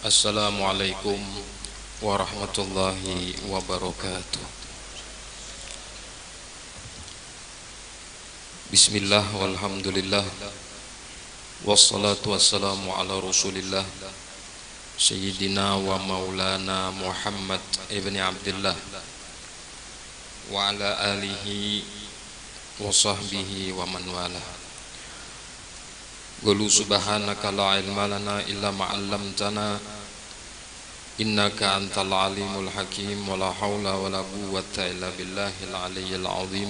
Assalamualaikum warahmatullahi wabarakatuh. Bismillah walhamdulillah, wassalatu wassalamu ala rasulillah Sayyidina wa maulana Muhammad ibn Abdullah wa ala alihi wa sahbihi wa man wala. Qulu subhanaka la ilma lana illa ma 'allamtana innaka antal alimul hakim wa la haula wa la quwwata illa billahil aliyyil azim.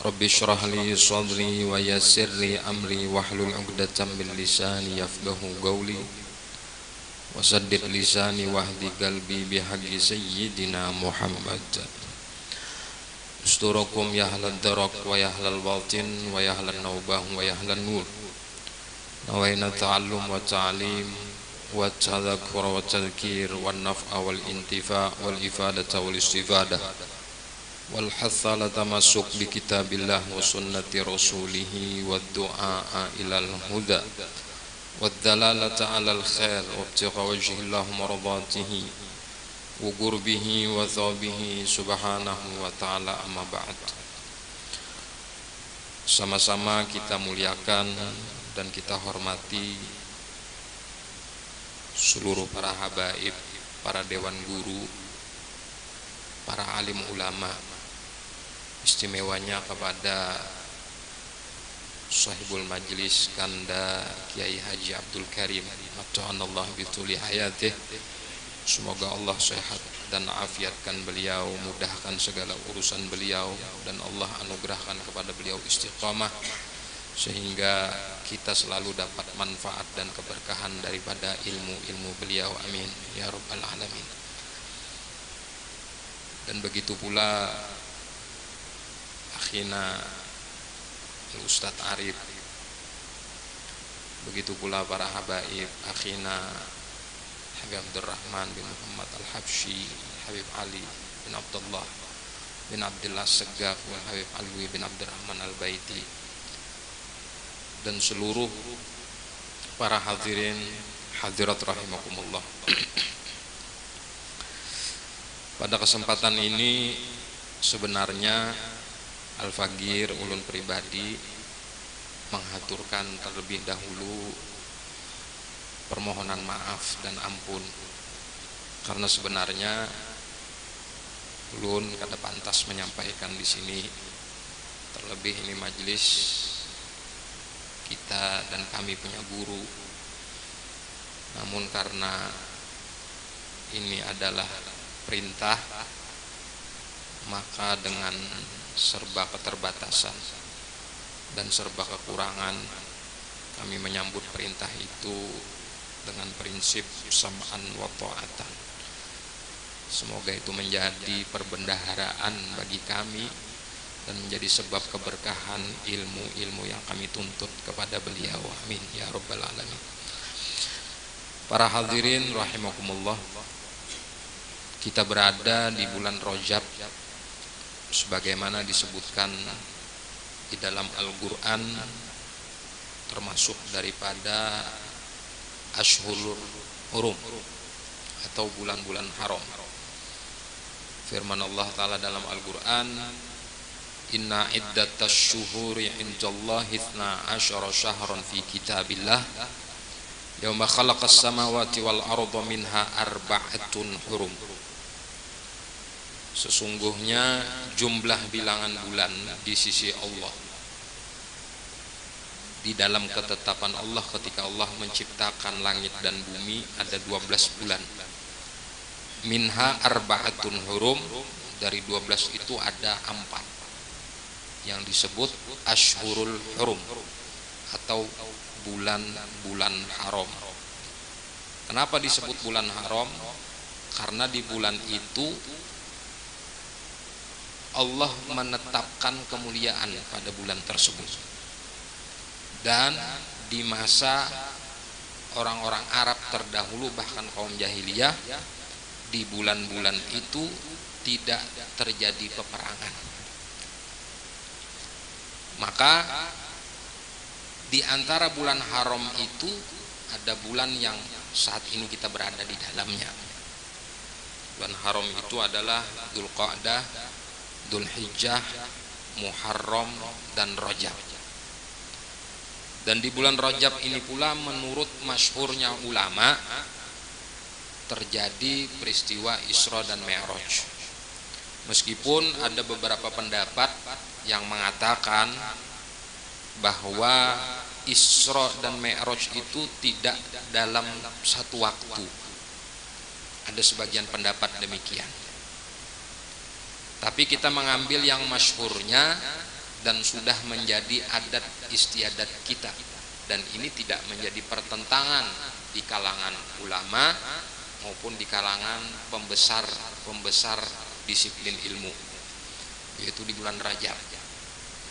Rabbi shrah li sadri wa yassir li amri wahlul 'uqdatam min lisani yafqahu qawli wa saddid lisani wahdi qalbi bihaqqi sayyidina Muhammad. Usturakum ya ahlal darak wa ya ahlal batin wa ya ahlan naubah wa ya ahlan nur. Nawaina ta'allum wa ta'lim wa tadhakkur wa tadhkir wa naf'a wal intifa' wal ifadata wal istifadah wal hatha la tamassuk bi kitabillah wa sunnati rasulih wa du'a ilal huda wa dhalalata 'alal khair wa ibtigha wajhillah maradatihi wa qurbihi wa thabihi subhanahu wa ta'ala, amma ba'd. Sama-sama kita muliakan dan kita hormati seluruh para habaib, para dewan guru, para alim ulama, istimewanya kepada sahibul majlis Kanda Kiai Haji Abdul Karim ata'anallah bituli hayatih. Semoga Allah sehat dan afiatkan beliau, mudahkan segala urusan beliau, dan Allah anugerahkan kepada beliau istiqamah sehingga kita selalu dapat manfaat dan keberkahan daripada ilmu-ilmu beliau, amin ya rabbal alamin. Dan begitu pula akhina Ustadz Arif, begitu pula para habaib akhina Habib Abdurrahman bin Muhammad Al-Habsyi, Habib Ali bin Abdullah bin Abdullah Segaf, Habib Alwi bin Abdurrahman Al-Baiti, dan seluruh para hadirin hadirat rahimakumullah. Pada kesempatan ini sebenarnya Al-Fagir ulun pribadi menghaturkan terlebih dahulu permohonan maaf dan ampun, karena sebenarnya ulun kada pantas menyampaikan di sini, terlebih ini majelis kita dan kami punya guru. Namun karena ini adalah perintah, maka dengan serba keterbatasan dan serba kekurangan kami menyambut perintah itu dengan prinsip sam'an wa ta'atan. Semoga itu menjadi perbendaharaan bagi kami dan menjadi sebab keberkahan ilmu-ilmu yang kami tuntut kepada beliau, amin ya rabbal alamin. Para hadirin rahimakumullah, kita berada di bulan Rajab sebagaimana disebutkan di dalam Al-Qur'an, termasuk daripada Ashhurul Hurum atau bulan-bulan haram. Firman Allah Ta'ala dalam Al-Quran, Inna iddatash syuhuri indallahi 12 syahran fi kitabillah Yawma khalaqas samawati wal arda minha arba'atun hurum. Sesungguhnya jumlah bilangan bulan di sisi Allah, di dalam ketetapan Allah ketika Allah menciptakan langit dan bumi, ada 12 bulan. Minha arba'atun hurum, dari 12 itu ada 4 yang disebut Ashhurul Hurum atau bulan-bulan haram. Kenapa disebut bulan haram? Karena di bulan itu Allah menetapkan kemuliaan pada bulan tersebut. Dan di masa orang-orang Arab terdahulu, bahkan kaum jahiliyah, di bulan-bulan itu tidak terjadi peperangan. Maka di antara bulan haram itu ada bulan yang saat ini kita berada di dalamnya. Bulan haram itu adalah Dzulqa'dah, Dzulhijjah, Muharram, dan Rajab. Dan di bulan Rajab ini pula menurut masyhurnya ulama terjadi peristiwa Isra dan Mi'raj. Meskipun ada beberapa pendapat yang mengatakan bahwa Isra dan Mi'raj itu tidak dalam satu waktu. Ada sebagian pendapat demikian. Tapi kita mengambil yang masyhurnya dan sudah menjadi adat istiadat kita, dan ini tidak menjadi pertentangan di kalangan ulama maupun di kalangan pembesar disiplin ilmu, yaitu di bulan Rajab.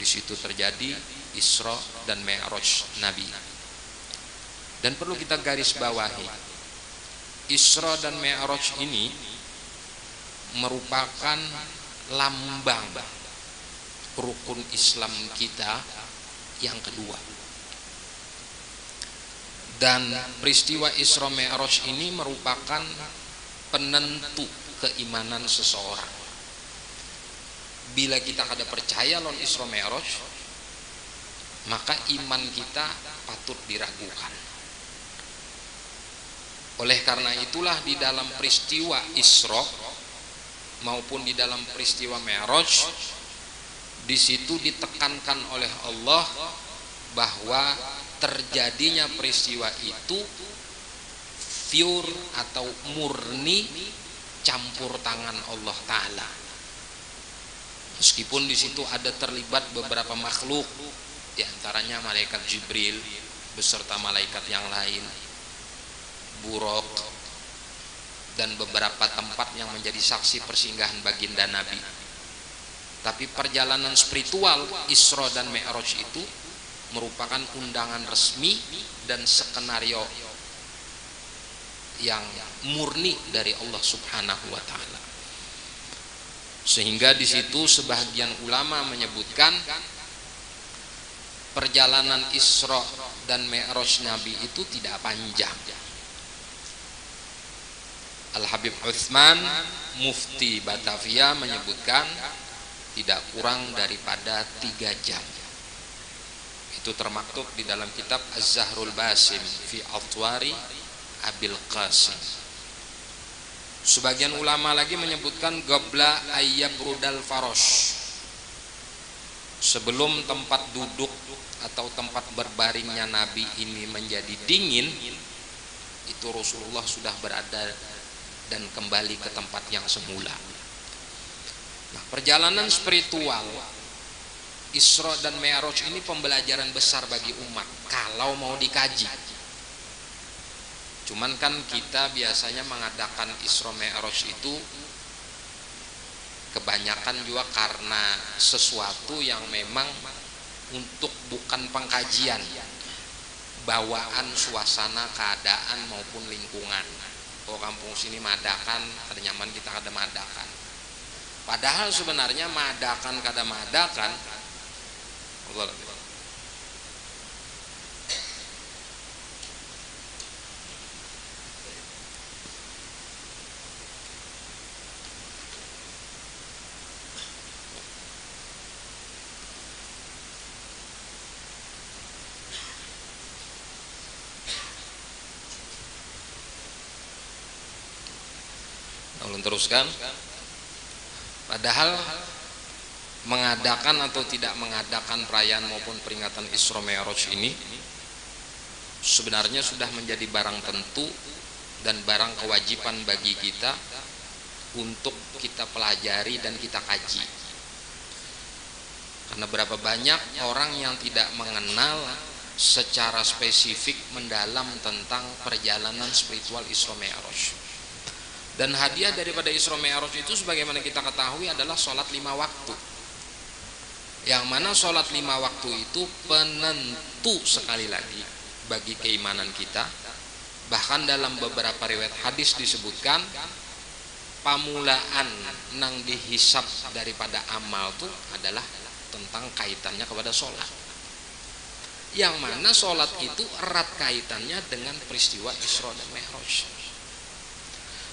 Di situ terjadi Isra dan Mi'raj Nabi. Dan perlu kita garis bawahi, Isra dan Mi'raj ini merupakan lambang rukun Islam kita yang kedua. Dan peristiwa Isra Mi'raj ini merupakan penentu keimanan seseorang. Bila kita kada percaya lon Isra Mi'raj, maka iman kita patut diragukan. Oleh karena itulah di dalam peristiwa Isra maupun di dalam peristiwa Mi'raj, di situ ditekankan oleh Allah bahwa terjadinya peristiwa itu pure atau murni campur tangan Allah Ta'ala. Meskipun di situ ada terlibat beberapa makhluk, di antaranya malaikat Jibril beserta malaikat yang lain, buruk, dan beberapa tempat yang menjadi saksi persinggahan baginda Nabi. Tapi perjalanan spiritual Isra dan Mi'raj itu merupakan undangan resmi dan skenario yang murni dari Allah Subhanahu wa Ta'ala. Sehingga di situ sebagian ulama menyebutkan perjalanan Isra dan Mi'raj Nabi itu tidak panjang. Al-Habib Utsman, Mufti Batavia, menyebutkan tidak kurang daripada 3 jam. Itu termaktub di dalam kitab Az-Zahrul Basim fi Atwari Abil Qasim. Sebagian ulama lagi menyebutkan qabla ayyabrudal farosh, sebelum tempat duduk atau tempat berbaringnya Nabi ini menjadi dingin, itu Rasulullah sudah berada dan kembali ke tempat yang semula. Nah, perjalanan spiritual Isra dan Mi'raj ini pembelajaran besar bagi umat kalau mau dikaji. Cuman kan kita biasanya mengadakan Isra Mi'raj itu kebanyakan juga karena sesuatu yang memang untuk bukan pengkajian, bawaan suasana, keadaan maupun lingkungan. Oh, kampung sini madakan, ada nyaman kita kada madakan. Padahal sebenarnya madakan kada madakan, Allah. Ulun teruskan. Padahal mengadakan atau tidak mengadakan perayaan maupun peringatan Isra Mi'raj ini sebenarnya sudah menjadi barang tentu dan barang kewajiban bagi kita untuk kita pelajari dan kita kaji. Karena berapa banyak orang yang tidak mengenal secara spesifik mendalam tentang perjalanan spiritual Isra Mi'raj. Dan hadiah daripada Isra Mi'raj itu sebagaimana kita ketahui adalah sholat 5 waktu. Yang mana sholat 5 waktu itu penentu sekali lagi bagi keimanan kita. Bahkan dalam beberapa riwayat hadis disebutkan pamulaan nang dihisab daripada amal itu adalah tentang kaitannya kepada sholat. yang mana sholat itu erat kaitannya dengan peristiwa Isra dan Mi'raj.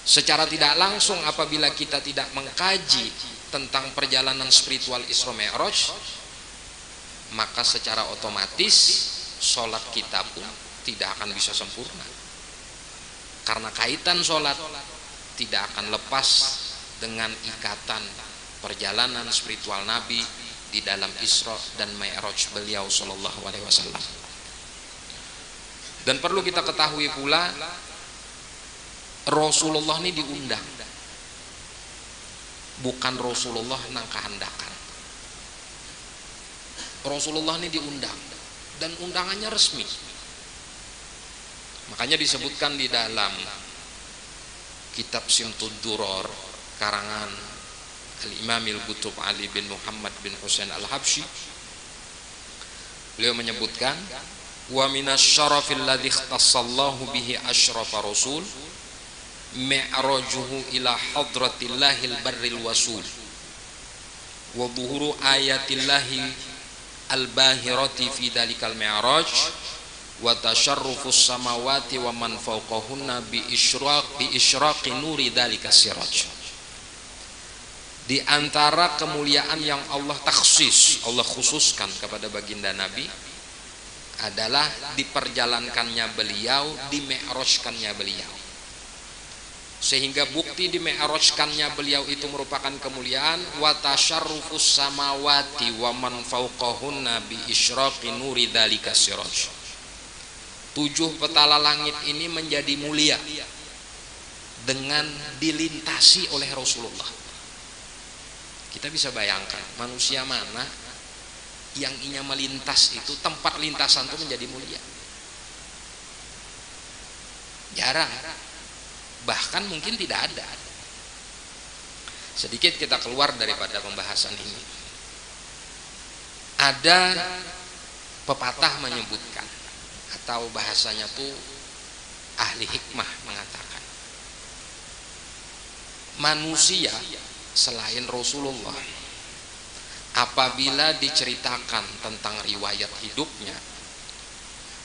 Secara tidak langsung apabila kita tidak mengkaji tentang perjalanan spiritual Isra Mi'raj, maka secara otomatis sholat kita pun tidak akan bisa sempurna, karena kaitan sholat tidak akan lepas dengan ikatan perjalanan spiritual Nabi di dalam Isra dan Mi'raj beliau sallallahu alaihi wasallam. Dan perlu kita ketahui pula, Rasulullah ini diundang, bukan Rasulullah nang kehendakan. Rasulullah ini diundang dan undangannya resmi. Makanya disebutkan di dalam kitab Simtud Duror karangan Al-Imamil Qutub Ali bin Muhammad bin Husain Al-Habsyi, beliau menyebutkan, wa minasyarafil ladzi ikhtassallahu bihi asyrafa rasul mi'rajuhu ila hadratillahil barril wasul wa dhuhuru ayatillahi al-bahirati fi dalikal mi'raj wa tasharrufus samawati wa man fawqahunna bi isyraqi nuri dalikas siraj. Di antara kemuliaan yang Allah takhsis, Allah khususkan kepada baginda Nabi adalah diperjalankannya beliau, di-mi'rajkannya beliau. Sehingga bukti di-mi'rajkannya beliau itu merupakan kemuliaan. Wa tasyarrufus samawati wa man fawqahunna bi isyraqi nuri dalikas siraj. 7 petala langit ini menjadi mulia dengan dilintasi oleh Rasulullah. Kita bisa bayangkan manusia mana yang ingin melintas itu, tempat lintasan itu menjadi mulia. Jarang, bahkan mungkin tidak ada. Sedikit kita keluar daripada pembahasan ini. Ada pepatah menyebutkan, atau bahasanya tuh ahli hikmah mengatakan, manusia selain Rasulullah apabila diceritakan tentang riwayat hidupnya,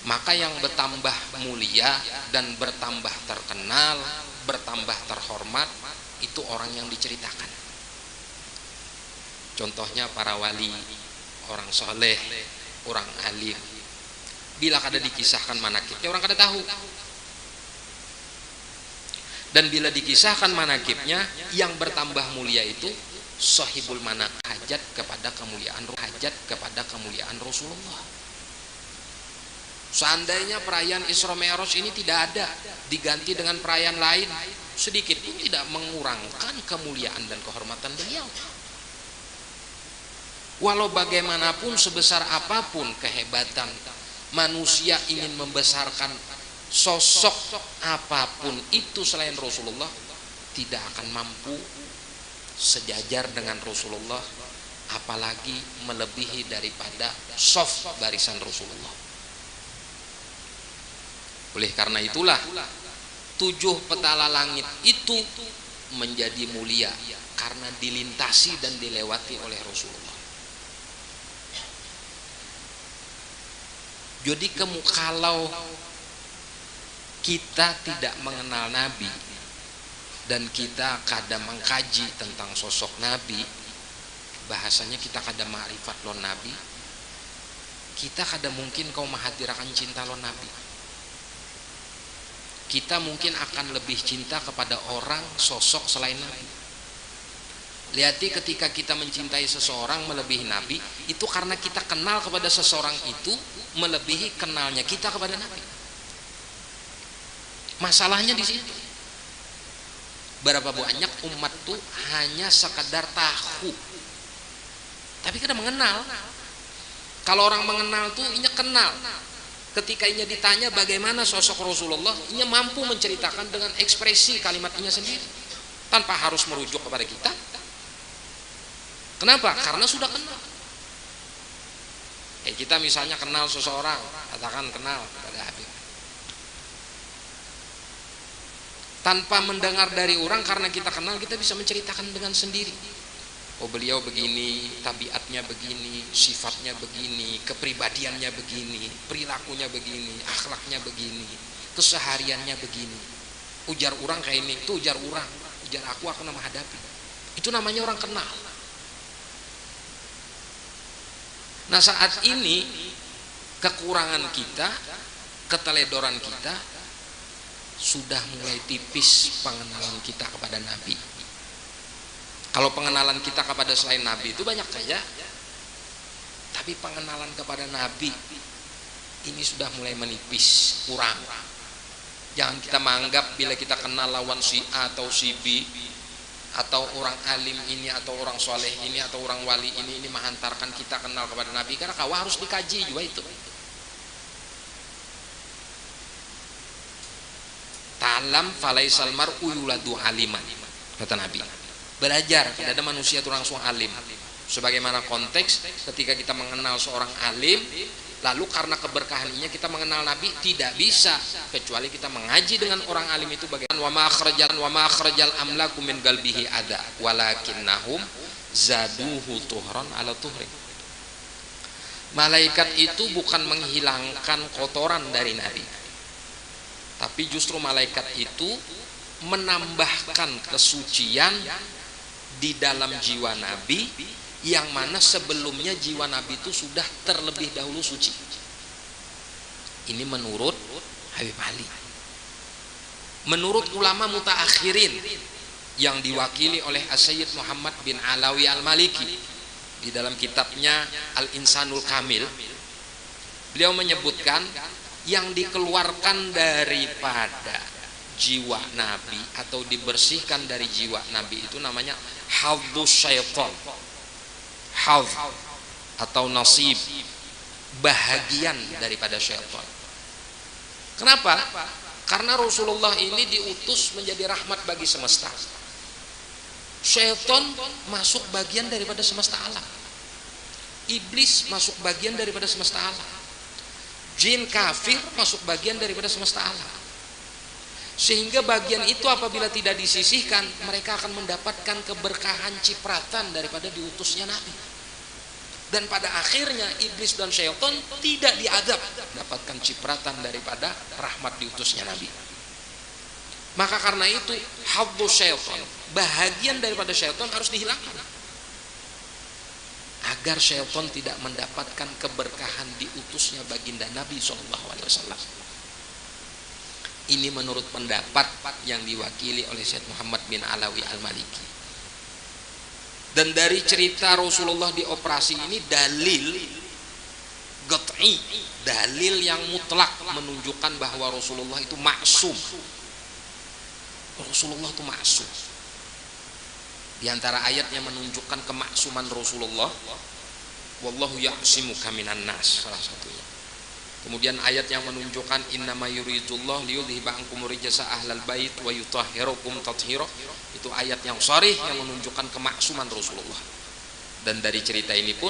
maka yang bertambah mulia dan bertambah terkenal, bertambah terhormat itu orang yang diceritakan. Contohnya para wali, orang soleh, orang alim. Bila kada dikisahkan manakibnya, orang kada tahu. Dan bila dikisahkan manakibnya, yang bertambah mulia itu sahibul manak, hajat kepada kemuliaan Rasulullah. Seandainya perayaan Isra Mi'raj ini tidak ada, diganti dengan perayaan lain, sedikit pun tidak mengurangkan kemuliaan dan kehormatan beliau. Walau bagaimanapun, sebesar apapun kehebatan manusia ingin membesarkan sosok apapun itu selain Rasulullah, tidak akan mampu sejajar dengan Rasulullah, apalagi melebihi daripada soft barisan Rasulullah. Oleh karena itulah 7 petala langit itu menjadi mulia karena dilintasi dan dilewati oleh Rasulullah. Jadi kalau kita tidak mengenal Nabi dan kita kadang mengkaji tentang sosok Nabi, bahasanya kita kadang ma'rifat lo Nabi, kita kadang mungkin kau menghadirkan cinta lo Nabi. Kita mungkin akan lebih cinta kepada orang sosok selain Nabi. Lihat, ketika kita mencintai seseorang melebihi Nabi, itu karena kita kenal kepada seseorang itu melebihi kenalnya kita kepada Nabi. Masalahnya di situ. Berapa banyak umat tuh hanya sekadar tahu, tapi kita mengenal. Kalau orang mengenal tuh inya kenal. Ketika inya ditanya bagaimana sosok Rasulullah, inya mampu menceritakan dengan ekspresi kalimatnya sendiri tanpa harus merujuk kepada kita. Kenapa? Karena sudah kenal. Kita misalnya kenal seseorang, katakan kenal pada Habib. Tanpa mendengar dari orang, karena kita kenal, kita bisa menceritakan dengan sendiri. oh beliau begini, tabiatnya begini, sifatnya begini, kepribadiannya begini, perilakunya begini, akhlaknya begini, kesehariannya begini. Ujar orang kayak ini, itu ujar orang, ujar aku nama hadapi. Itu namanya orang kenal. Nah saat ini kekurangan kita, keteledoran kita sudah mulai tipis pengenalan kita kepada Nabi. Kalau pengenalan kita kepada selain Nabi itu banyak saja, tapi pengenalan kepada Nabi ini sudah mulai menipis, kurang. Jangan kita menganggap bila kita kenal lawan si A atau si B, atau orang alim ini atau orang soleh ini atau orang wali ini menghantarkan kita kenal kepada Nabi, karena kau harus dikaji juga itu. Ta'lam falaisal mar'u yuladu aliman, kata Nabi. Belajar, tidak ada manusia itu langsung alim. Sebagaimana konteks ketika kita mengenal seorang alim, lalu karena keberkahannya kita mengenal Nabi, tidak bisa kecuali kita mengaji dengan orang alim itu. Bagaimana wa ma akhrajal amlaku min qalbihi ada walakinnahum zaduhu tuhran ala tuhri. Malaikat itu bukan menghilangkan kotoran dari Nabi, tapi justru malaikat itu menambahkan kesucian di dalam jiwa Nabi, yang mana sebelumnya jiwa Nabi itu sudah terlebih dahulu suci. Ini menurut Habib Ali. Menurut ulama mutaakhirin yang diwakili oleh As-Sayyid Muhammad bin Alawi Al-Maliki di dalam kitabnya Al-Insanul Kamil, beliau menyebutkan yang dikeluarkan daripada jiwa Nabi atau dibersihkan dari jiwa Nabi itu namanya hadzus syaitan, hadz atau nasib, bahagian daripada syaitan. Kenapa? Karena Rasulullah ini diutus menjadi rahmat bagi semesta. Syaitan masuk bagian daripada semesta alam, iblis masuk bagian daripada semesta alam, jin kafir masuk bagian daripada semesta alam. Sehingga bagian itu apabila tidak disisihkan, mereka akan mendapatkan keberkahan cipratan daripada diutusnya Nabi. Dan pada akhirnya iblis dan syaitan tidak diazab, mendapatkan cipratan daripada rahmat diutusnya Nabi. Maka karena itu hadzus syaitan, bahagian daripada syaitan harus dihilangkan, agar syaitan tidak mendapatkan keberkahan diutusnya baginda Nabi SAW. Ini menurut pendapat yang diwakili oleh Syekh Muhammad bin Alawi Al-Maliki. Dan dari cerita Rasulullah dioperasi ini dalil qat'i, dalil yang mutlak menunjukkan bahwa Rasulullah itu maksum. Rasulullah itu maksum. Di antara ayat yang menunjukkan kemaksuman Rasulullah, wallahu ya'simuka minan nas, salah satunya. Kemudian ayat yang menunjukkan innama yuridullah liyudhiba ankum rijsa ahlal bait wa yutahhirakum tathira, itu ayat yang sharih yang menunjukkan kemaksuman Rasulullah. Dan dari cerita ini pun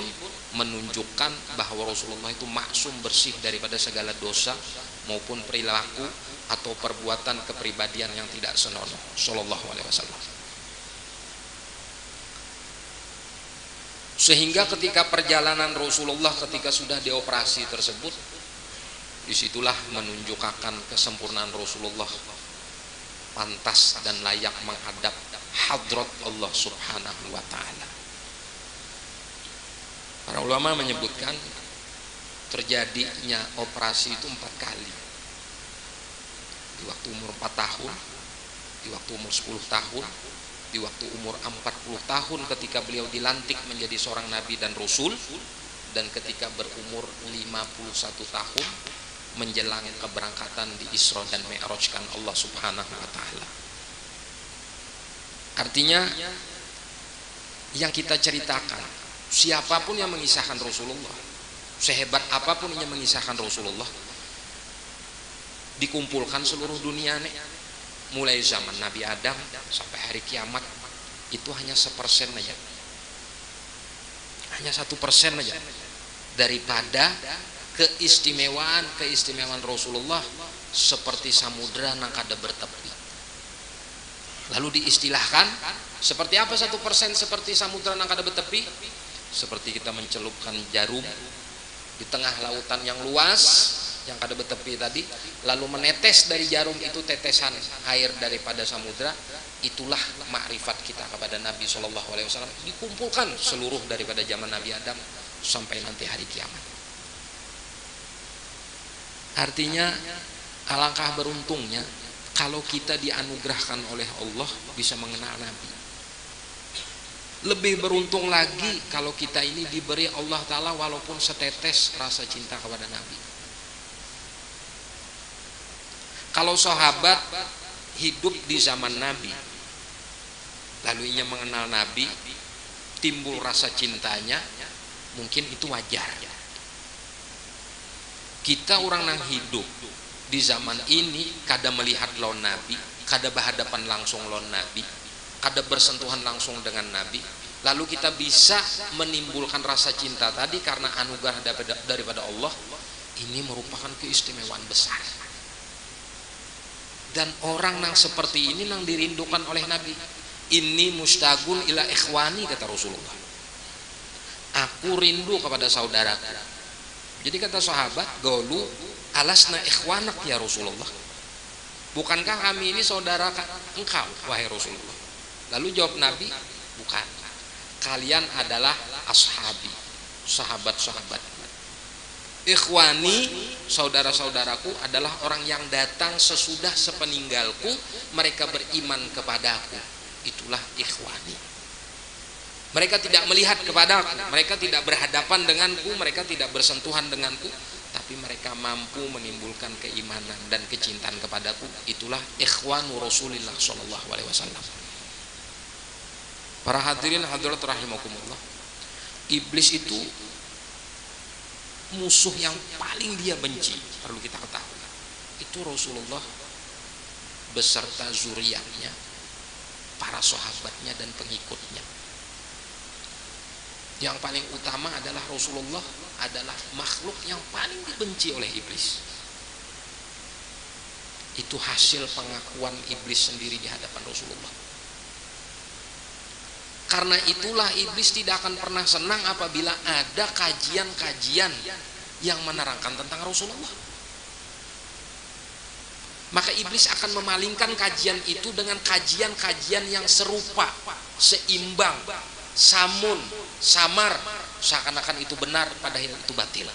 menunjukkan bahwa Rasulullah itu maksum, bersih daripada segala dosa maupun perilaku atau perbuatan kepribadian yang tidak senonoh, sallallahu alaihi wasallam. Sehingga ketika perjalanan Rasulullah ketika sudah dioperasi tersebut, disitulah menunjukkan kesempurnaan Rasulullah pantas dan layak menghadap hadrat Allah Subhanahu wa ta'ala. Para ulama menyebutkan terjadinya operasi itu 4 kali. Di waktu umur 4 tahun, di waktu umur 10 tahun, di waktu umur 40 tahun ketika beliau dilantik menjadi seorang nabi dan rasul, dan ketika berumur 51 tahun menjelang keberangkatan di Isra dan Mi'rajkan Allah Subhanahu wa ta'ala. Artinya yang kita ceritakan, siapapun yang mengisahkan Rasulullah, sehebat apapun yang mengisahkan Rasulullah, dikumpulkan seluruh dunia nih, mulai zaman Nabi Adam sampai hari kiamat, itu hanya 1% aja, hanya 1% aja daripada keistimewaan Rasulullah, seperti samudra nang kada bertepi. Lalu diistilahkan seperti apa 1% seperti samudra nang kada betepi? Seperti kita mencelupkan jarum di tengah lautan yang luas yang kada betepi tadi, lalu menetes dari jarum itu tetesan air daripada samudra. Itulah makrifat kita kepada Nabi SAW, dikumpulkan seluruh daripada zaman Nabi Adam sampai nanti hari kiamat. Artinya alangkah beruntungnya kalau kita dianugerahkan oleh Allah bisa mengenal Nabi. Lebih beruntung lagi kalau kita ini diberi Allah Ta'ala walaupun setetes rasa cinta kepada Nabi. Kalau sahabat hidup di zaman Nabi, lalu ia mengenal Nabi, timbul rasa cintanya, mungkin itu wajar. Kita orang yang hidup di zaman ini kada melihat lawan Nabi, kada berhadapan langsung lawan Nabi, kada bersentuhan langsung dengan Nabi, lalu kita bisa menimbulkan rasa cinta tadi karena anugerah daripada Allah. Ini merupakan keistimewaan besar. Dan orang yang seperti ini yang dirindukan oleh Nabi. Ini mustagun ila ikhwani, kata Rasulullah. Aku rindu kepada saudaraku. Jadi kata sahabat, gaulu alasna ikhwanak ya Rasulullah. Bukankah kami ini saudara engkau wahai Rasulullah? Lalu jawab Nabi, bukan. Kalian adalah ashabi, sahabat-sahabat. Ikhwani, saudara-saudaraku adalah orang yang datang sesudah sepeninggalku, mereka beriman kepadaku. Itulah ikhwani. Mereka tidak melihat kepadaku, mereka tidak berhadapan denganku, mereka tidak bersentuhan denganku, tapi mereka mampu menimbulkan keimanan dan kecintaan kepadaku. Itulah ikhwanu Rasulullah SAW. Para hadirin hadirat rahimakumullah, iblis itu musuh yang paling dia benci, perlu kita ketahui. Itu Rasulullah beserta zuriatnya, para sahabatnya dan pengikutnya. Yang paling utama adalah Rasulullah adalah makhluk yang paling dibenci oleh iblis. Itu hasil pengakuan iblis sendiri di hadapan Rasulullah. Karena itulah iblis tidak akan pernah senang apabila ada kajian-kajian yang menerangkan tentang Rasulullah. Maka iblis akan memalingkan kajian itu dengan kajian-kajian yang serupa, seimbang, samun, samar, seakan-akan itu benar padahal itu batil.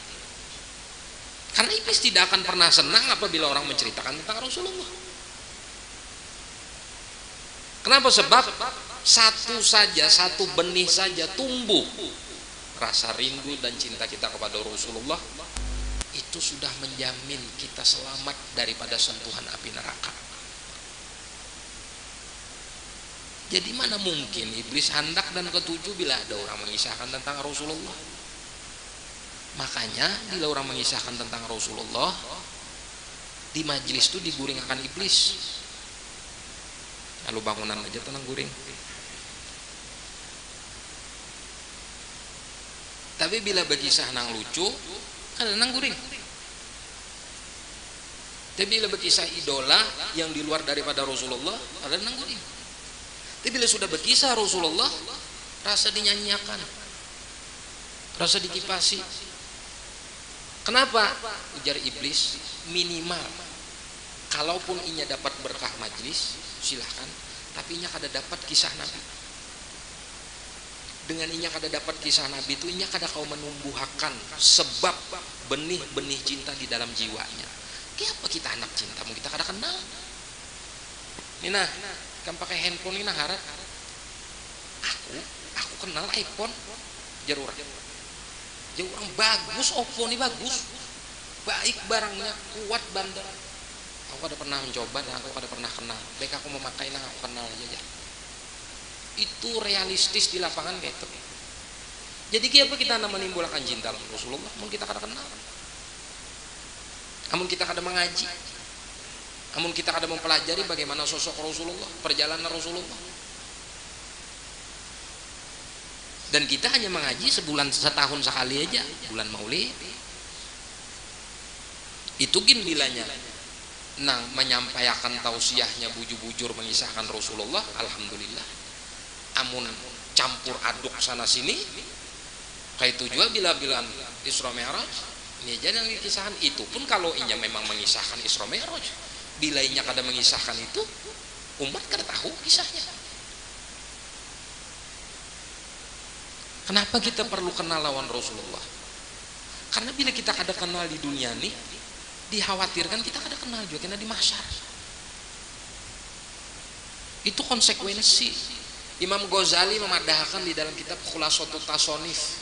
Karena iblis tidak akan pernah senang apabila orang menceritakan tentang Rasulullah. Kenapa? Sebab satu benih saja tumbuh rasa rindu dan cinta kita kepada Rasulullah, itu sudah menjamin kita selamat daripada sentuhan api neraka. Jadi mana mungkin iblis hendak dan ketujuh bila ada orang mengisahkan tentang Rasulullah. Makanya bila orang mengisahkan tentang Rasulullah di majelis itu diguring akan iblis. Lalu bangunan aja tenang guring. Tapi bila berkisah nang lucu, ada nang guring. Tapi bila berkisah idola yang di luar daripada Rasulullah, ada nang guring. Tapi bila sudah berkisah Rasulullah, rasa dinyanyiakan, rasa dikipasi. Kenapa? Ujar iblis, minimal kalaupun inya dapat berkah majlis, silahkan, tapi inya kada dapat kisah Nabi. Dengan inya kada dapat kisah Nabi itu, inya kada kau menumbuhkan sebab benih-benih cinta di dalam jiwanya. Kenapa kita anak cinta? Mau kita kada kenal. Nina, kan pakai handphone ini harap. Aku kenal iPhone. Jarur. Jarur bagus, Oppo ini bagus. Baik barangnya, kuat bandar. Aku kada pernah mencoba dan aku kada pernah kenal. Baik aku memakai nah aku kenal aja. Itu realistis di lapangan kayak itu. Jadi kenapa kita nak menimbulkan cinta Rasulullah? Namun kita kada kenal, namun kita kada mengaji, namun kita kada mempelajari bagaimana sosok Rasulullah, perjalanan Rasulullah. Dan kita hanya mengaji sebulan setahun sekali aja, bulan Maulid. Itu gin bilanya nang menyampaikan tausiahnya bujur-bujur mengisahkan Rasulullah, alhamdulillah. Amun campur aduk sana sini, kayak itu juga bila Isra Mi'raj, ini aja yang kisahkan itu pun kalau inya memang mengisahkan Isra Mi'raj, bila inya kada mengisahkan itu, umat kada tahu kisahnya. Kenapa kita perlu kenal lawan Rasulullah? Karena bila kita kada kenal di dunia ini, dikhawatirkan kita kada kenal juga kena di mahsyar. Itu konsekuensi. Imam Ghazali memadahkan di dalam kitab Khulasatul Tasonif,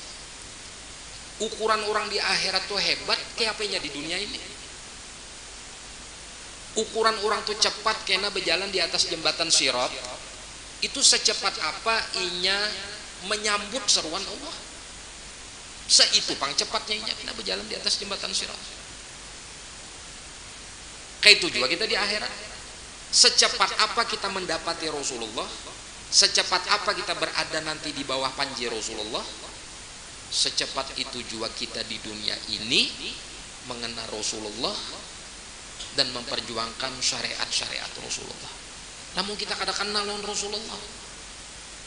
ukuran orang di akhirat tuh hebat kayak apanya di dunia ini. Ukuran orang tuh cepat kena berjalan di atas jembatan Sirat, itu secepat apa inya menyambut seruan Allah. Seitu pang cepatnya inya kena berjalan di atas jembatan Sirat. Kayak itu juga kita di akhirat. Secepat apa kita mendapati Rasulullah, secepat apa kita berada nanti di bawah panji Rasulullah, secepat itu juga kita di dunia ini mengenal Rasulullah dan memperjuangkan syariat-syariat Rasulullah. Namun kita kada kenal lawan Rasulullah,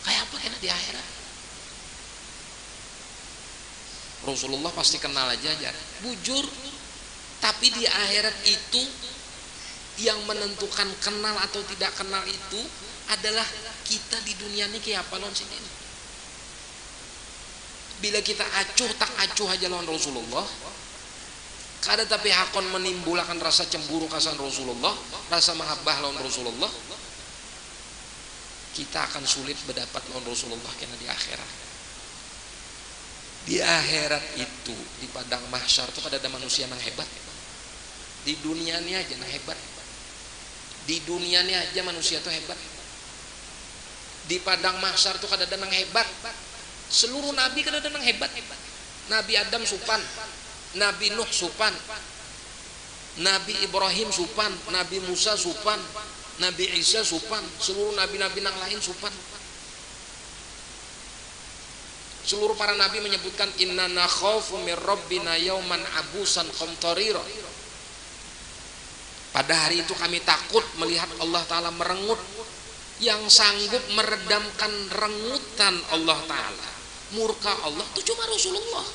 kayak apa kena di akhirat? Rasulullah pasti kenal aja bujur, tapi di akhirat itu yang menentukan kenal atau tidak kenal itu adalah kita di dunia ini kayak apa lawan sini. Bila kita acuh tak acuh aja lawan Rasulullah, kada tapi hakon menimbulkan rasa cemburu kasan Rasulullah, rasa mahabbah lawan Rasulullah, kita akan sulit mendapat lawan Rasulullah kena di akhirat. Di akhirat itu, di padang mahsyar itu kada ada manusia yang hebat. Di dunia ini aja yang hebat. Di dunia ini aja manusia itu hebat. Di padang mahsyar itu kada ada yang hebat. Seluruh nabi kada ada yang hebat. Nabi Adam supan, Nabi Nuh supan, Nabi Ibrahim supan, Nabi Musa supan, Nabi Isa supan, seluruh nabi-nabi yang lain supan. Seluruh para nabi menyebutkan inna nakhafu mir rabbina yauman abusan qamtarira. Pada hari itu kami takut melihat Allah Ta'ala merengut, yang sanggup meredamkan rengutan Allah Ta'ala, murka Allah itu cuma Rasulullah.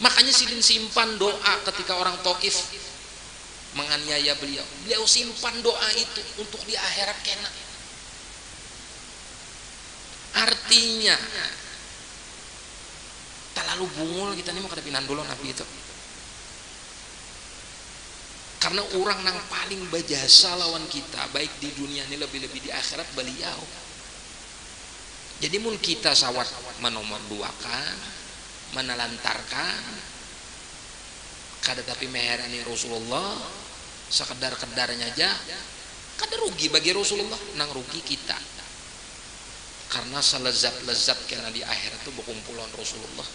Makanya silin simpan doa ketika orang Taif menganiaya beliau simpan doa itu untuk di akhirat kena. Artinya terlalu bungul kita ini mau kedepinan dulu Nabi itu. Karena orang yang paling berjasa lawan kita baik di dunia ini lebih-lebih di akhirat beliau. Jadi mun kita sawat menomor duakan, menelantarkan, kada tapi meherani Rasulullah sekedar-kedarnya aja, kada rugi bagi Rasulullah, nang rugi kita. Karena selezat-lezat kena di akhirat itu berkumpulan Rasulullah,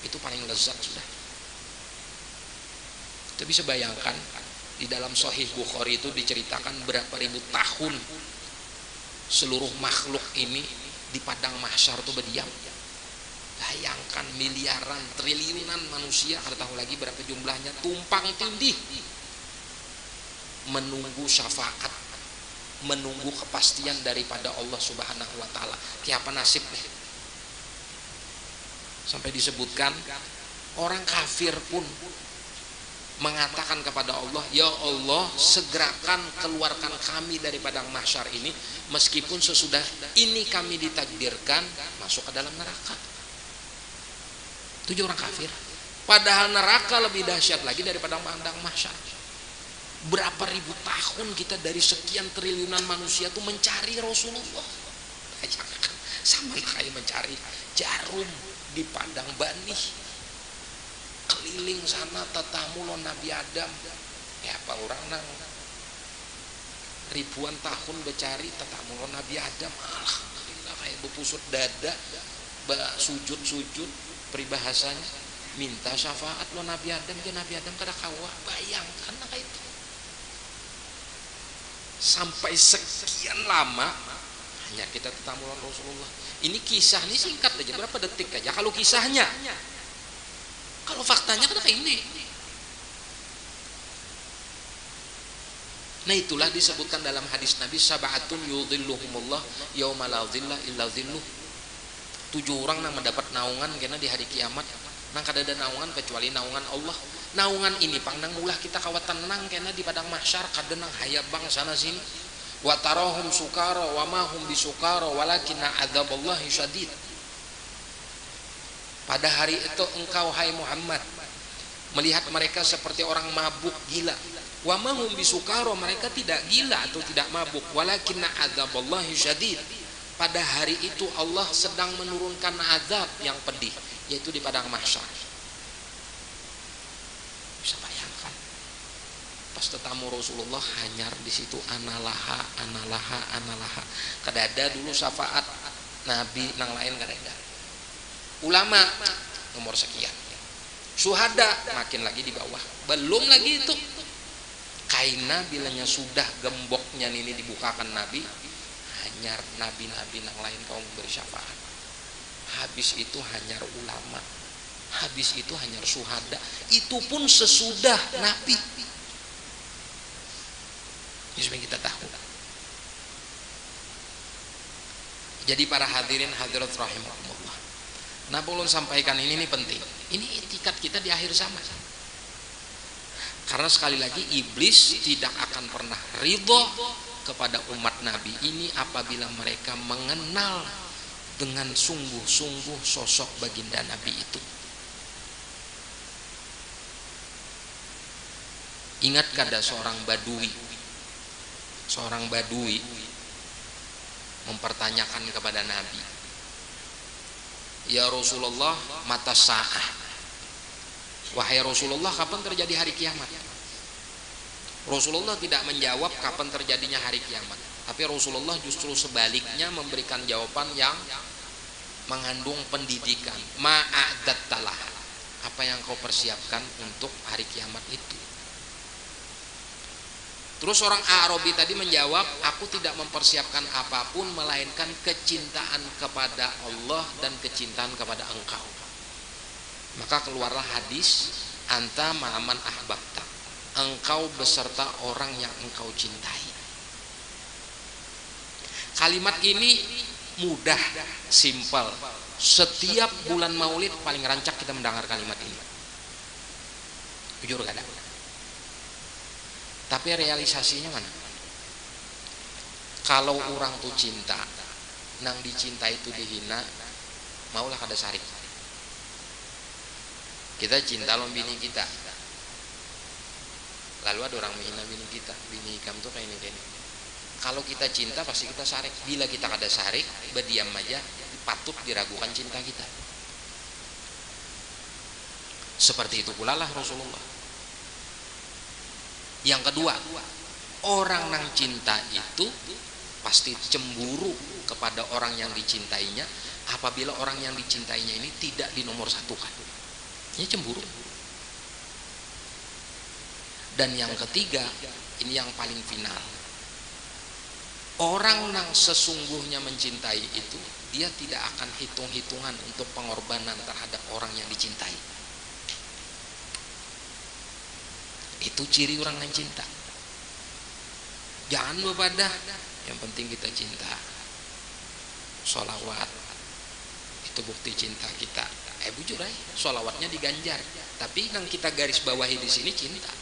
itu paling lezat sudah. Kita bisa bayangkan di dalam Sahih Bukhari itu diceritakan berapa ribu tahun seluruh makhluk ini di padang mahsyar itu berdiam. Bayangkan miliaran, triliunan manusia, kada tahu lagi berapa jumlahnya, tumpang tindih menunggu syafaat, menunggu kepastian daripada Allah Subhanahu wa taala. Kayak apa nasibnya? Sampai disebutkan orang kafir pun mengatakan kepada Allah, ya Allah segerakan keluarkan kami dari padang mahsyar ini, meskipun sesudah ini kami ditakdirkan masuk ke dalam neraka. Itu orang kafir. Padahal neraka lebih dahsyat lagi daripada padang mahsyar. Berapa ribu tahun kita dari sekian triliunan manusia itu mencari Rasulullah. Sama kayak mencari jarum di padang Bani. Keliling sana tatamu lo Nabi Adam. Ya apa orang nang ribuan tahun bercari tatamu lo Nabi Adam. Alhamdulillah kayak berpusut dada, sujud-sujud peribahasanya minta syafaat lo Nabi Adam, dia Nabi Adam kada kawa. Bayangkan kayak itu. Sampai sekian lama hanya kita tetamu Rasulullah. Ini kisah ini singkat aja, berapa detik aja kalau kisahnya. Kalau faktanya kan kayak ini. Nah itulah disebutkan dalam hadis Nabi, sab'atun yudhilluhumullah yauma la dhilla illa dhilluh. 7 orang yang mendapat naungan karena di hari kiamat nang kada ada naungan kecuali naungan Allah. Naungan ini pang nang ulah kita kawat tenang karena di padang mahsyar kada nang hayabang sana sini. Wa tarahum sukara wa ma hum bisukara walakinna adzaballahi syadid. Pada hari itu engkau hai Muhammad melihat mereka seperti orang mabuk gila. Wa ma hum bisukara, mereka tidak gila atau tidak mabuk, walakinna adzaballahi syadid. Pada hari itu Allah sedang menurunkan azab yang pedih, yaitu di padang mahsyar. Bisa bayangkan pas tetamu Rasulullah hanyar di situ, analaha analaha analaha. Kada ada dulu syafaat Nabi nang lain kada ada. Ulama nomor sekian, syuhada makin lagi di bawah, belum lagi itu kaina bilanya sudah gemboknya ini dibukakan Nabi, hanyar nabi-nabi yang lain kaum bersyafaat. Habis itu hanyar ulama, habis itu hanyar syuhada, itu pun sesudah Nabi. Ini supaya kita tahu. Jadi para hadirin hadirat rahimakumullah, nah ulun sampaikan ini penting. Ini etikat kita di akhir zaman. Karena sekali lagi iblis tidak akan pernah ridho kepada umat Nabi ini apabila mereka mengenal dengan sungguh-sungguh sosok baginda Nabi itu. Ingat kada seorang badui mempertanyakan kepada Nabi, ya Rasulullah, mata sa'ah, wahai Rasulullah, kapan terjadi hari kiamat? Rasulullah tidak menjawab kapan terjadinya hari kiamat, tapi Rasulullah justru sebaliknya memberikan jawaban yang mengandung pendidikan. Ma'adattalah, apa yang kau persiapkan untuk hari kiamat itu? Terus orang Arabi tadi menjawab, aku tidak mempersiapkan apapun melainkan kecintaan kepada Allah dan kecintaan kepada engkau. Maka keluarlah hadis, anta ma'aman ahbabta, engkau beserta orang yang engkau cintai. Kalimat ini mudah, simpel. Setiap bulan Maulid paling rancak kita mendengar kalimat ini. Jujur kada? Tapi realisasinya mana? Kalau orang tuh cinta, nang dicinta itu dihina, maulah kada sarik. Kita cinta lawan bini kita, lalu ada orang menghina bini kita, bini kamu tuh kayak ini. Kalau kita cinta pasti kita sarik. Bila kita kada sarik, berdiam aja, patut diragukan cinta kita. Seperti itu pula lah Rasulullah. Yang kedua, orang nang cinta itu pasti cemburu kepada orang yang dicintainya apabila orang yang dicintainya ini tidak dinomorsatukan. Ini cemburu. Dan yang ketiga, ini yang paling final. Orang yang sesungguhnya mencintai itu, dia tidak akan hitung-hitungan untuk pengorbanan terhadap orang yang dicintai. Itu ciri orang yang cinta. Jangan bebadah, yang penting kita cinta. Sholawat, itu bukti cinta kita. Bujur aja, sholawatnya diganjar. Tapi yang kita garis bawahi di sini cinta.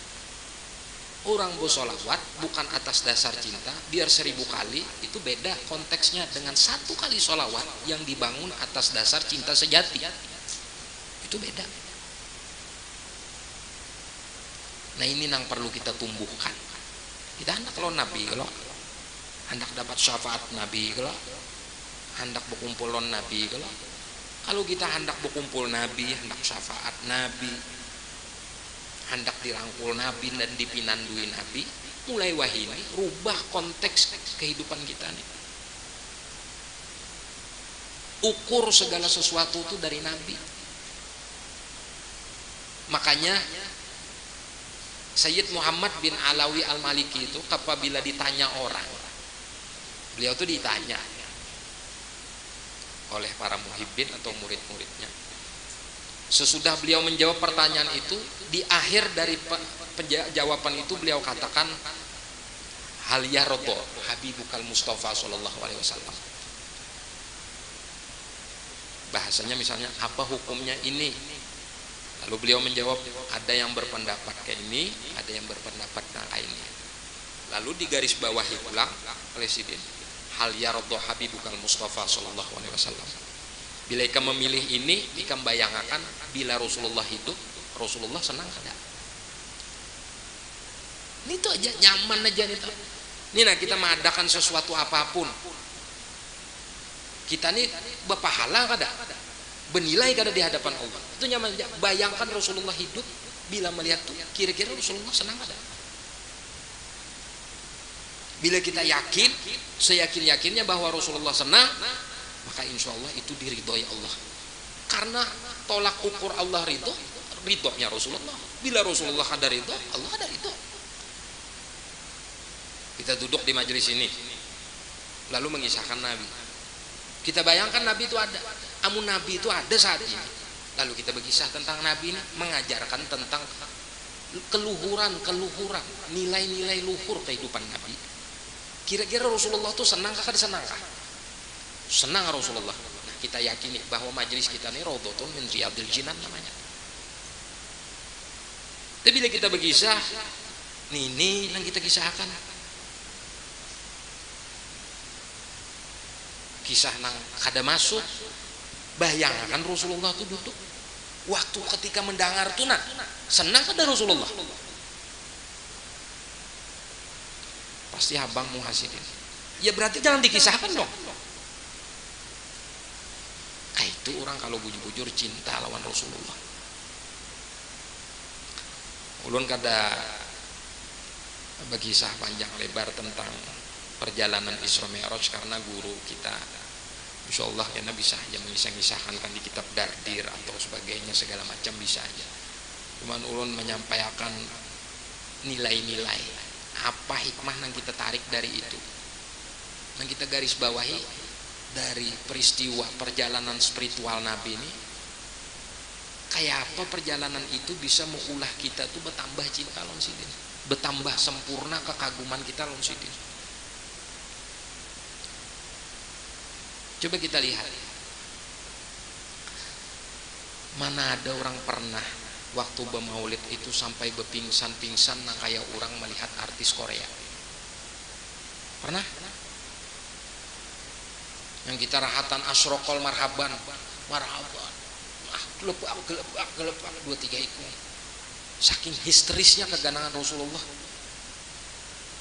Orang bersolawat bukan atas dasar cinta, biar 1000 kali, itu beda konteksnya dengan 1 kali sholawat yang dibangun atas dasar cinta sejati. Itu beda. Nah ini yang perlu kita tumbuhkan. Kita hendak kalau Nabi, kalau hendak dapat syafaat Nabi, kalau hendak berkumpul dengan Nabi, kalau kita hendak berkumpul Nabi, hendak syafaat Nabi, hendak dirangkul Nabi dan dipinandui Nabi, mulai wahini rubah konteks kehidupan kita nih. Ukur segala sesuatu itu dari Nabi. Makanya Sayyid Muhammad bin Alawi Al-Maliki itu apabila ditanya orang, beliau itu ditanya oleh para muhibbin atau murid-muridnya. Sesudah beliau menjawab pertanyaan itu, di akhir dari jawaban itu beliau katakan, hal yardo habibukal Mustafa sallallahu alaihi wasallam. Bahasanya misalnya apa hukumnya ini, lalu beliau menjawab ada yang berpendapat kayak ini, ada yang berpendapat lainnya. Lalu digarisbawahi ulang presiden, hal yardo habibukal Mustafa sallallahu alaihi wasallam. Bila ikam memilih ini, ikam bayangkan bila Rasulullah hidup, Rasulullah senang ada. Ini tuh aja nyaman aja nih tuh. Ini nah kita mengadakan sesuatu apapun, kita nih berpahala kada, bernilai kada di hadapan Allah. Itu nyaman aja. Bayangkan Rasulullah hidup, bila melihat tuh kira-kira Rasulullah senang kada. Bila kita yakin, seyakin-yakinnya bahwa Rasulullah senang, maka insya Allah itu diridhoi Allah. Karena tolak ukur Allah ridhonya Rasulullah. Bila Rasulullah ada ridho, Allah ada ridho. Kita duduk di majelis ini, lalu mengisahkan Nabi. Kita bayangkan Nabi itu ada. Amun Nabi itu ada saat ini. Lalu kita berkisah tentang Nabi ini, mengajarkan tentang keluhuran, nilai-nilai luhur kehidupan Nabi. Kira-kira Rasulullah itu senang kah? Senang kah? Senang Rasulullah. Nah, kita yakini bahwa majelis kita ini raudhatun min riyadil jinan namanya. Tapi bila kita berkisah, ini yang kita kisahkan. Kisah nang kada masuk. Bayangkan Rasulullah itu duduk. Waktu ketika mendengar tuh nah, senang kada Rasulullah? Pasti abang muhasidin. Ya berarti jangan dikisahkan dong. Itu orang kalau bujur-bujur cinta lawan Rasulullah. Ulun kada berkisah panjang lebar tentang perjalanan Isra Mi'raj karena guru kita insyaallah karena bisa aja mengisah-kisahkan kan di kitab Dardir atau sebagainya segala macam bisa aja. Cuman ulun menyampaikan nilai-nilai apa hikmah yang kita tarik dari itu, yang kita garis bawahi dari peristiwa perjalanan spiritual Nabi ini. Kayak apa perjalanan itu bisa mengulah kita tuh bertambah cinta lawan sidin, bertambah sempurna kekaguman kita lawan sidin. Coba kita lihat, mana ada orang pernah waktu bermaulid itu sampai berpingsan-pingsan nang kayak orang melihat artis Korea? Pernah? Yang kita rahatan asrokol marhaban, gelepak 2-3 iku. Saking histerisnya keganangan Rasulullah.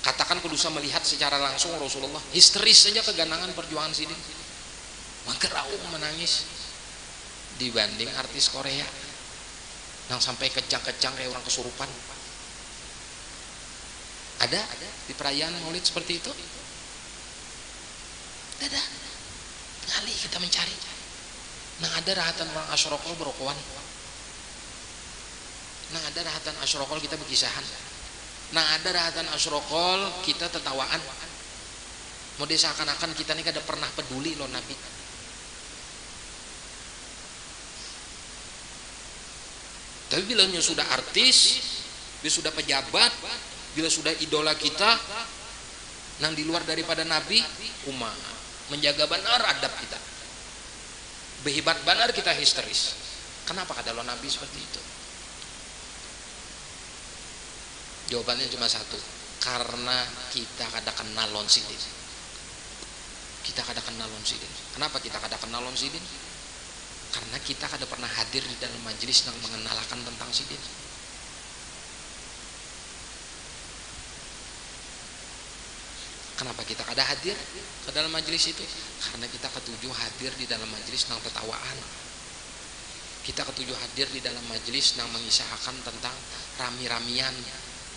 Katakan kudusa melihat secara langsung Rasulullah, histeris saja keganangan perjuangan sidin. Maka raung menangis dibanding artis Korea yang sampai kecang-kecang kayak orang kesurupan. Ada di perayaan maulid seperti itu? Ada. Ngali kita mencari. Nang ada rahatan orang asyrokol berokohan. Nang ada rahatan asyrokol kita berkisahan. Nang ada rahatan asyrokol kita tertawaan. Mau seakan-akan kita ini kada pernah peduli loh Nabi. Tapi bila sudah artis, bila sudah pejabat, bila sudah idola kita, nang di luar daripada Nabi, umat menjaga benar adab kita. Behebat benar kita histeris. Kenapa kada lo Nabi seperti itu? Jawabannya cuma satu, karena kita kada kenal lon sidin. Kita kada kenal lon sidin. Kenapa kita kada kenal lon sidin? Karena kita kada pernah hadir di dalam majelis yang mengenalkan tentang sidin. Kenapa kita kada hadir ke dalam majelis itu? Karena kita ketujuh hadir di dalam majelis yang tertawaan. Kita ketujuh hadir di dalam majelis yang mengisahkan tentang rami-ramian,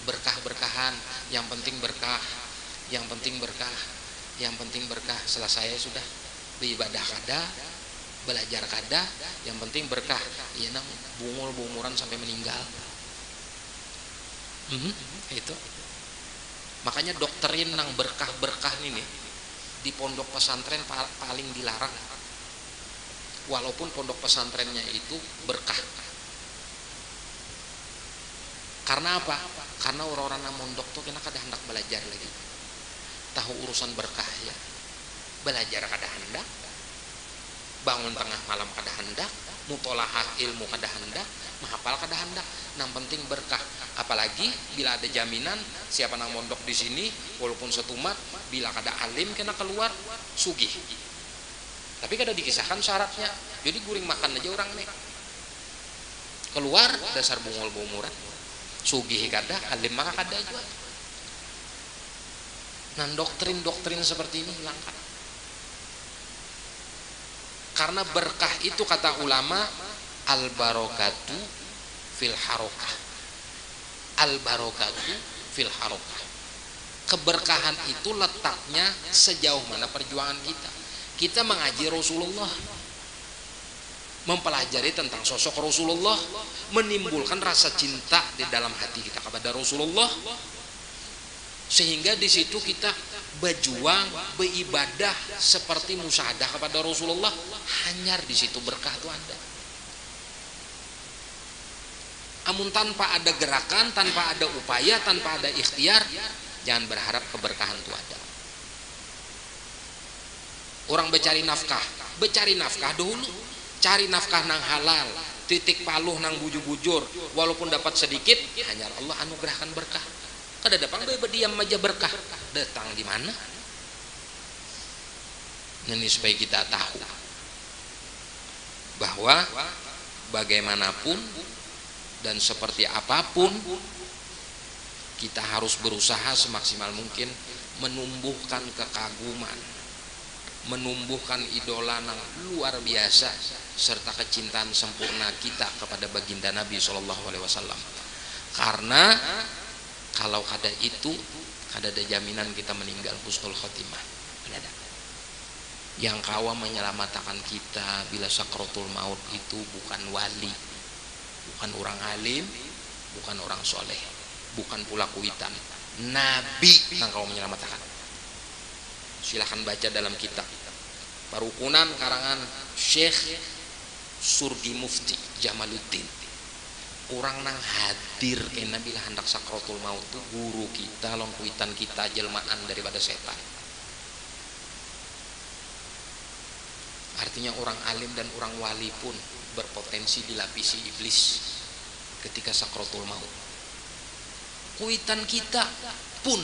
berkah-berkahan. Yang penting berkah, yang penting berkah, yang penting berkah. Selesai sudah beribadah kada, belajar kada, yang penting berkah. Iya nang bungul-bunguran sampai meninggal. Itu. Makanya doktrin nang berkah-berkah ini di pondok pesantren paling dilarang. Walaupun pondok pesantrennya itu berkah. Karena apa? Karena orang-orang nang mondok tuh kena kada hendak belajar lagi. tahu urusan berkah ya. Belajar kada hendak, bangun tengah malam kada hendak, mutolahah ilmu kada hendak, menghafal kada hendak. Yang penting berkah. Apalagi bila ada jaminan siapa nang mondok di sini walaupun setumat, bila kada alim kena keluar sugih. Tapi kada dikisahkan syaratnya. Jadi guring makan aja orang nih. Keluar dasar bungol bumuran. Sugih kada, alim maka kada juga. Nah, doktrin-doktrin seperti ini hilangkan. Karena berkah itu kata ulama al-barokatu fil harokah. Al-barokatu fil harokah. Keberkahan itu letaknya sejauh mana perjuangan kita. Kita mengaji Rasulullah, mempelajari tentang sosok Rasulullah, menimbulkan rasa cinta di dalam hati kita kepada Rasulullah, sehingga di situ kita berjuang, beribadah seperti musyahadah kepada Rasulullah. Hanyar di situ berkah itu ada. Amun tanpa ada gerakan, tanpa ada upaya, tanpa ada ikhtiar, jangan berharap keberkahan itu ada. Orang becari nafkah dulu, cari nafkah nang halal, titik paluh nang bujur-bujur, walaupun dapat sedikit, hanya Allah anugerahkan berkah. Kada datang berdiam aja berkah, datang di mana? Ini supaya kita tahu bahwa bagaimanapun dan seperti apapun kita harus berusaha semaksimal mungkin menumbuhkan kekaguman, menumbuhkan idola yang luar biasa serta kecintaan sempurna kita kepada baginda Nabi SAW. Karena kalau kada itu, kada ada jaminan kita meninggal husnul khotimah. Ada. Yang kawa menyelamatkan kita bila sakratul maut itu bukan wali, bukan orang alim, bukan orang soleh, bukan pula kuitan, Nabi yang kawa menyelamatkan. Silahkan baca dalam kitab Parukunan karangan Syekh Surgi Mufti Jamaluddin. Orang nang hadir kena bila hendak sakratul maut itu guru kita, long kuitan kita, jelmaan daripada setan. Artinya orang alim dan orang wali pun berpotensi dilapisi iblis ketika sakratul maut. Kuitan kita pun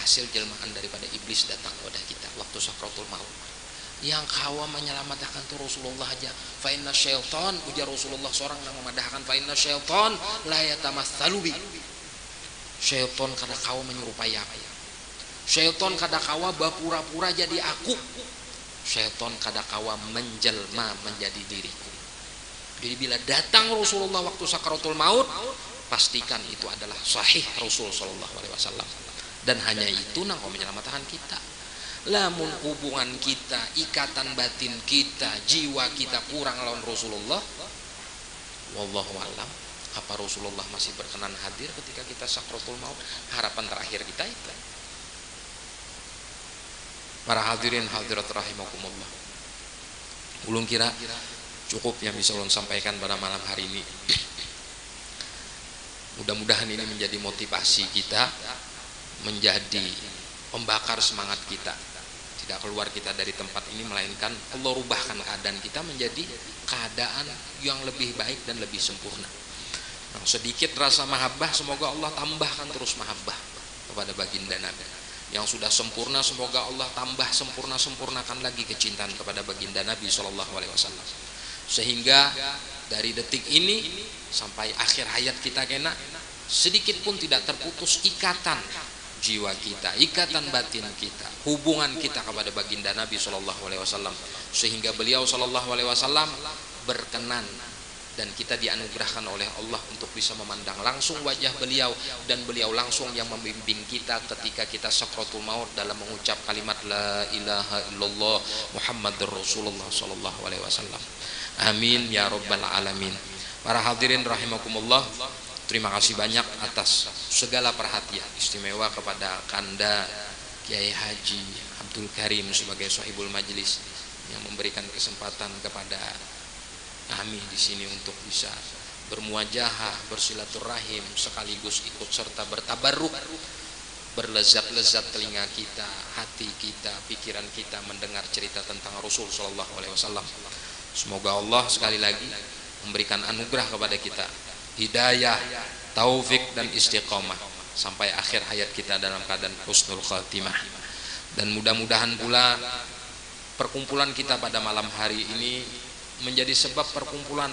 hasil jelmaan daripada iblis datang kepada kita waktu sakratul maut. Yang kawa menyelamatkan itu Rasulullah aja. Fa inna syaitan, ujar Rasulullah seorang yang memadahkan, fa inna syaitan la yatamatsalu bi. Syaitan kada kawa menyerupai aku. Syaitan kada kawa bapura-pura jadi aku. Syaitan kada kawa menjelma menjadi diriku. Jadi bila datang Rasulullah waktu sakaratul maut, pastikan itu adalah sahih Rasul sallallahu alaihi wasallam. Dan hanya itu nang menyelamatkan kita. Lamun hubungan kita, ikatan batin kita, jiwa kita kurang lawan Rasulullah, wallahu alam, apa Rasulullah masih berkenan hadir ketika kita sakratul maut? Harapan terakhir kita itu. Para hadirin hadirat rahimakumullah, ulun kira cukup yang bisa ulun sampaikan pada malam hari ini. Mudah-mudahan ini menjadi motivasi kita, menjadi pembakar semangat kita. Tidak keluar kita dari tempat ini, melainkan Allah rubahkan keadaan kita menjadi keadaan yang lebih baik dan lebih sempurna. Nah, sedikit rasa mahabbah, semoga Allah tambahkan terus mahabbah kepada baginda Nabi. Yang sudah sempurna, semoga Allah tambah sempurnakan lagi kecintaan kepada baginda Nabi SAW. Sehingga dari detik ini sampai akhir hayat kita kena, sedikit pun tidak terputus ikatan jiwa kita, ikatan batin kita, hubungan kita kepada baginda Nabi SAW, sehingga beliau SAW berkenan dan kita dianugerahkan oleh Allah untuk bisa memandang langsung wajah beliau, dan beliau langsung yang membimbing kita ketika kita sakratul maut dalam mengucap kalimat la ilaha illallah Muhammadur Rasulullah SAW. Amin ya rabbal alamin. Para hadirin rahimakumullah, terima kasih banyak atas segala perhatian istimewa kepada Kanda Kiai Haji Abdul Karim sebagai sahibul majlis yang memberikan kesempatan kepada kami di sini untuk bisa bermuajahah, bersilaturahim, sekaligus ikut serta bertabarruk berlezat-lezat telinga kita, hati kita, pikiran kita mendengar cerita tentang Rasul Shallallahu Alaihi Wasallam. Semoga Allah sekali lagi memberikan anugerah kepada kita, hidayah, taufik dan istiqomah sampai akhir hayat kita dalam keadaan husnul khatimah. Dan mudah-mudahan pula perkumpulan kita pada malam hari ini menjadi sebab perkumpulan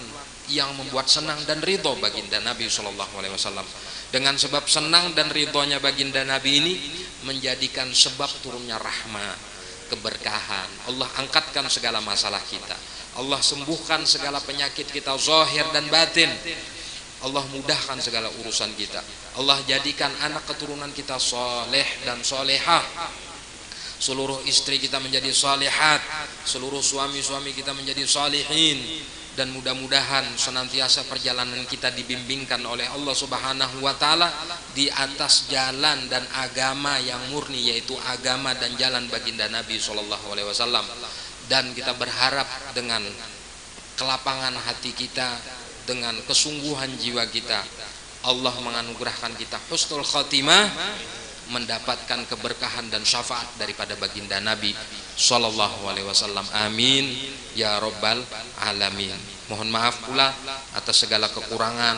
yang membuat senang dan ridho baginda Nabi Shallallahu Alaihi Wasallam. Dengan sebab senang dan ridhonya baginda Nabi ini menjadikan sebab turunnya rahmah, keberkahan. Allah angkatkan segala masalah kita, Allah sembuhkan segala penyakit kita zahir dan batin, Allah mudahkan segala urusan kita, Allah jadikan anak keturunan kita soleh dan solehah, seluruh istri kita menjadi salihat, seluruh suami-suami kita menjadi salihin. Dan mudah-mudahan senantiasa perjalanan kita dibimbingkan oleh Allah Subhanahu wa Ta'ala di atas jalan dan agama yang murni, yaitu agama dan jalan baginda Nabi Sallallahu Alaihi Wasallam. Dan kita berharap dengan kelapangan hati kita, dengan kesungguhan jiwa kita, Allah menganugerahkan kita husnul khatimah, mendapatkan keberkahan dan syafaat daripada baginda Nabi Sallallahu Alaihi Wasallam. Amin ya Rabbal Alamin. Mohon maaf pula atas segala kekurangan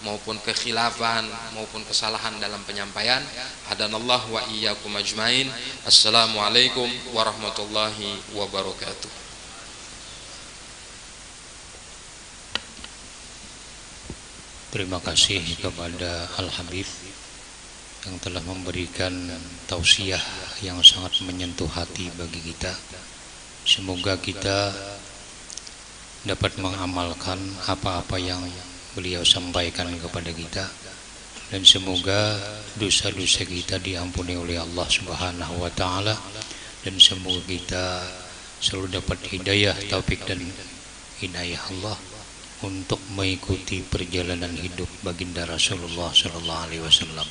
maupun kekhilafan maupun kesalahan dalam penyampaian. Hadanallah wa iyyakum ajmain. Assalamualaikum warahmatullahi wabarakatuh. Terima kasih kepada Al-Habib yang telah memberikan tausiah yang sangat menyentuh hati bagi kita. Semoga kita dapat mengamalkan apa-apa yang beliau sampaikan kepada kita, dan semoga dosa-dosa kita diampuni oleh Allah Subhanahu wa Ta'ala, dan semoga kita selalu dapat hidayah, taufik dan inayah Allah untuk mengikuti perjalanan hidup baginda Rasulullah Sallallahu Alaihi Wasallam.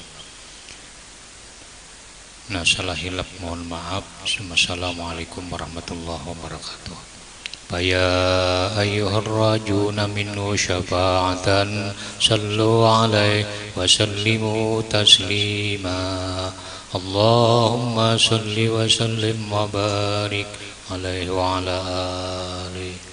Nah, salah hilaf mohon maaf. Assalamualaikum warahmatullahi wabarakatuh. Ya ayyuhar rajuna minhu syafa'atan sallu alaihi wa sallimu taslima. Allahumma salli wa sallim wa barik alaihi wa ala alihi